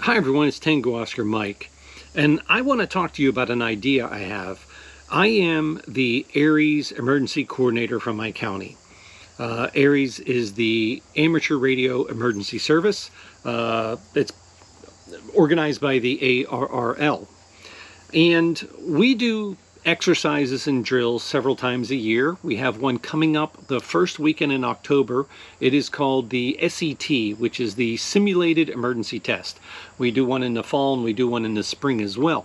Hi everyone, it's Tango Oscar Mike, and I want to talk to you about an idea I have. I am the ARES Emergency Coordinator from my county. ARES is the Amateur Radio Emergency Service. It's organized by the ARRL. And we do exercises and drills several times a year. We have one coming up the first weekend in October. It is called the SET, which is the Simulated Emergency Test. We do one in the fall and we do one in the spring as well.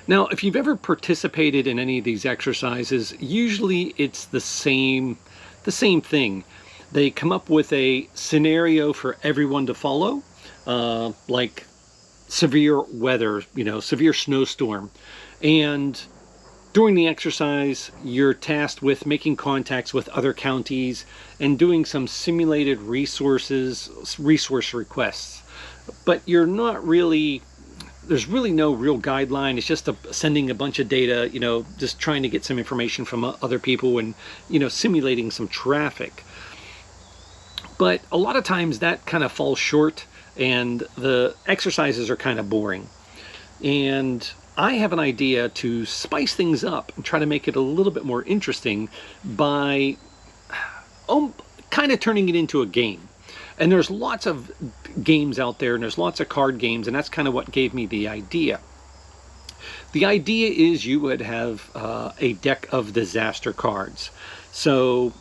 Now, if you've ever participated in any of these exercises, usually it's the same thing. They come up with a scenario for everyone to follow, like severe weather, severe snowstorm. And during the exercise, you're tasked with making contacts with other counties and doing some simulated resource requests. But you're not really, there's really no real guideline. It's just sending a bunch of data, just trying to get some information from other people and, simulating some traffic. But a lot of times that kind of falls short and the exercises are kind of boring. And I have an idea to spice things up and try to make it a little bit more interesting by kind of turning it into a game. And there's lots of games out there and there's lots of card games, and that's kind of what gave me the idea. The idea is you would have a deck of disaster cards. So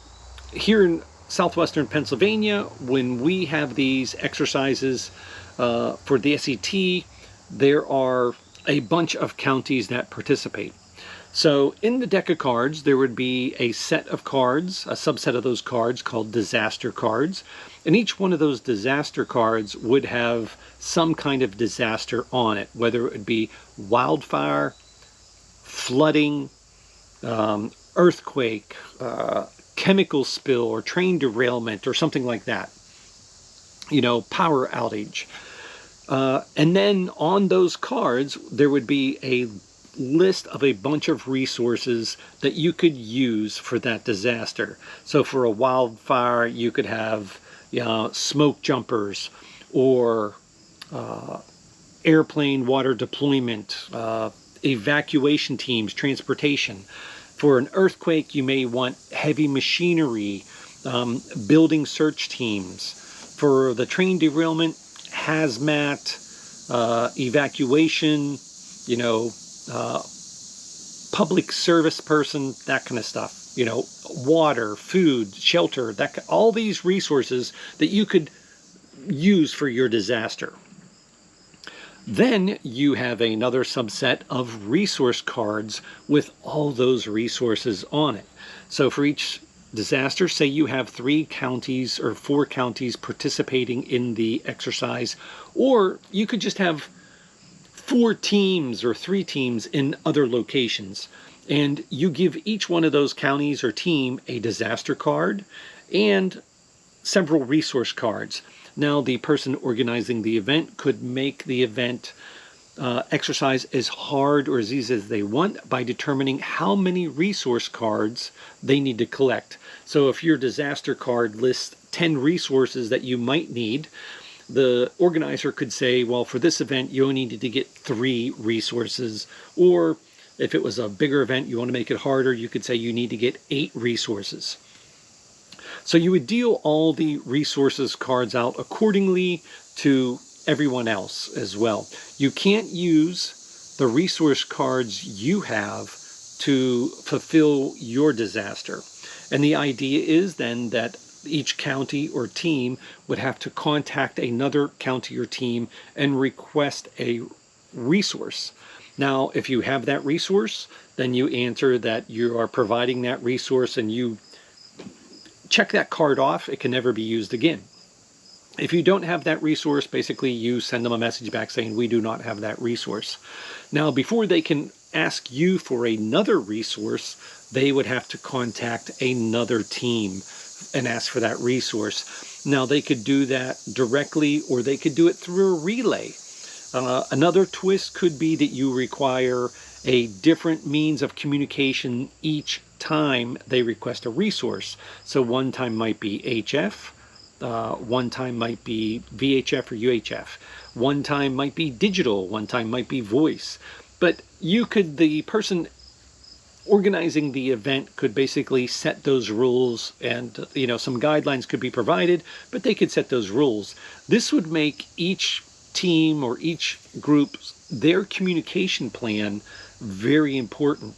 here in southwestern Pennsylvania, when we have these exercises for the SET, there are a bunch of counties that participate. So in the deck of cards, there would be a set of cards, a subset of those cards called disaster cards. And each one of those disaster cards would have some kind of disaster on it, whether it would be wildfire, flooding, earthquake, chemical spill, or train derailment, or something like that. Power outage. And then on those cards, there would be a list of a bunch of resources that you could use for that disaster. So for a wildfire, you could have smoke jumpers or airplane water deployment, evacuation teams, transportation. For an earthquake, you may want heavy machinery, building search teams. For the train derailment, hazmat, evacuation, public service person, that kind of stuff. Water, food, shelter, all these resources that you could use for your disaster. Then you have another subset of resource cards with all those resources on it. So for each disaster, say you have 3 counties or 4 counties participating in the exercise, or you could just have 4 teams or 3 teams in other locations, and you give each one of those counties or team a disaster card and several resource cards. Now the person organizing the event could make the event exercise as hard or as easy as they want by determining how many resource cards they need to collect. So if your disaster card lists 10 resources that you might need, the organizer could say, well, for this event, you only needed to get 3 resources. Or if it was a bigger event, you want to make it harder, you could say you need to get 8 resources. So you would deal all the resources cards out accordingly to everyone else as well. You can't use the resource cards you have to fulfill your disaster. And the idea is then that each county or team would have to contact another county or team and request a resource. Now, if you have that resource, then you answer that you are providing that resource and you check that card off. It can never be used again. If you don't have that resource, basically you send them a message back saying we do not have that resource. Now, before they can ask you for another resource, they would have to contact another team and ask for that resource. Now, they could do that directly or they could do it through a relay. Another twist could be that you require a different means of communication each time they request a resource. So one time might be HF, One time might be VHF or UHF. One time might be digital. One time might be voice. But the person organizing the event could basically set those rules, and some guidelines could be provided, but they could set those rules. This would make each team or each group, their communication plan, very important.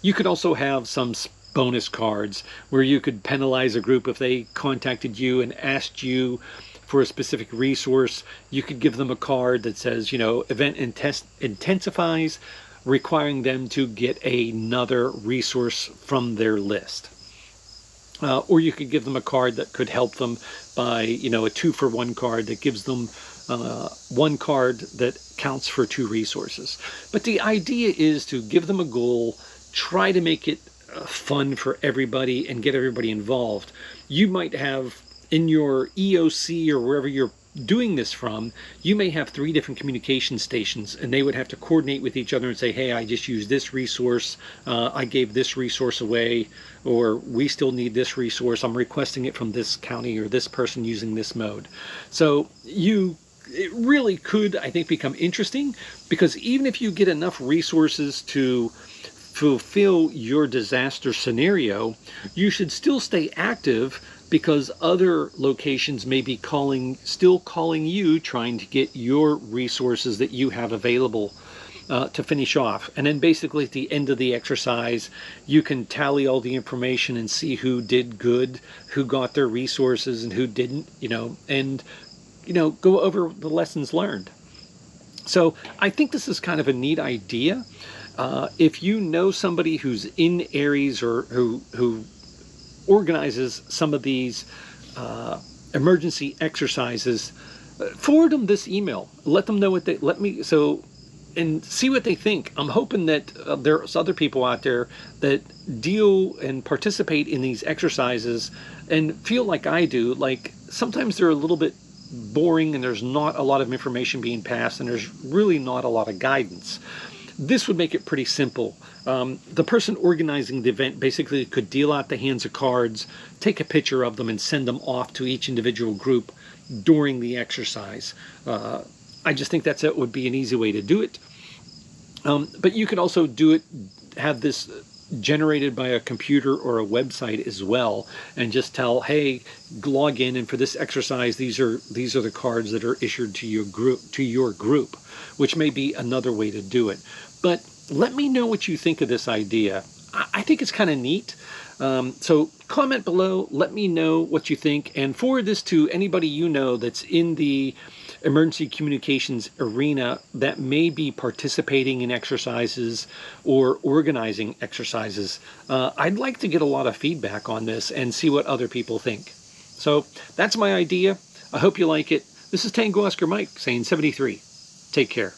You could also have some bonus cards where you could penalize a group if they contacted you and asked you for a specific resource. You could give them a card that says, event intensifies, requiring them to get another resource from their list. Or you could give them a card that could help them by, a 2-for-1 card that gives them one card that counts for 2 resources. But the idea is to give them a goal, try to make it fun for everybody and get everybody involved. You might have in your EOC or wherever you're doing this from, you may have 3 different communication stations, and they would have to coordinate with each other and say, hey, I just used this resource, I gave this resource away, or we still need this resource, I'm requesting it from this county or this person using this mode. So it really could, I think, become interesting, because even if you get enough resources to fulfill your disaster scenario, you should still stay active, because other locations may be still calling you, trying to get your resources that you have available to finish off. And then basically at the end of the exercise, you can tally all the information and see who did good, who got their resources and who didn't, and go over the lessons learned. So I think this is kind of a neat idea. If you know somebody who's in Aries or who organizes some of these emergency exercises, forward them this email. Let them know what and see what they think. I'm hoping that there's other people out there that deal and participate in these exercises and feel like I do. Like, sometimes they're a little bit boring and there's not a lot of information being passed and there's really not a lot of guidance. This would make it pretty simple. The person organizing the event basically could deal out the hands of cards, take a picture of them, and send them off to each individual group during the exercise. I just think that would be an easy way to do it. But you could also have this generated by a computer or a website as well, and just tell, hey, log in, and for this exercise, these are the cards that are issued to your group, which may be another way to do it. But let me know what you think of this idea. I think it's kind of neat. So comment below, let me know what you think, and forward this to anybody you know that's in the emergency communications arena that may be participating in exercises or organizing exercises. I'd like to get a lot of feedback on this and see what other people think. So that's my idea. I hope you like it. This is Tango Oscar Mike saying 73. Take care.